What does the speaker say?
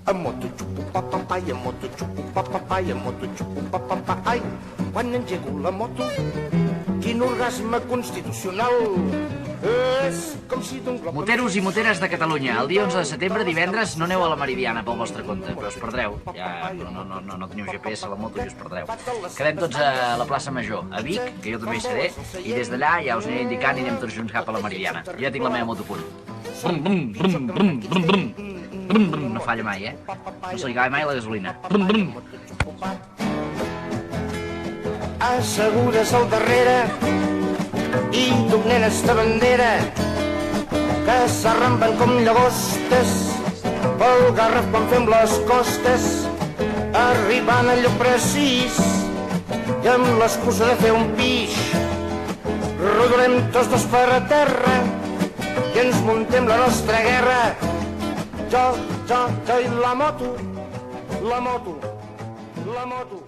A moto xupo papapai, a moto xupo papapai, a moto xupo papapai. Quan engego la moto, quin orgasme constitucional. És com si d'un glob... Moteros i moteres de Catalunya, el dia 11 de setembre, divendres, no aneu a la Meridiana pel vostre compte, però us perdreu. Ja no teniu GPS a la moto i us perdreu. Quedem tots a la plaça Major, a Vic, que jo també hi seré, i des d'allà ja us aniré indicant i anem tots junts cap a la Meridiana. Jo ja tinc la meva moto a punt. Brum, brum, brum, brum, brum, brum. Brum, brum, no falla mai, no se li acaba mai la gasolina. Brum, brum. Assegures al darrere i duc nenes de bandera que s'arrampen com llagostes pel Garraf quan fem les costes, arribant al lloc precís i amb l'excusa de fer un pix rodolem tots dos per a terra i ens muntem la nostra guerra. Jo i la moto, la moto, la moto.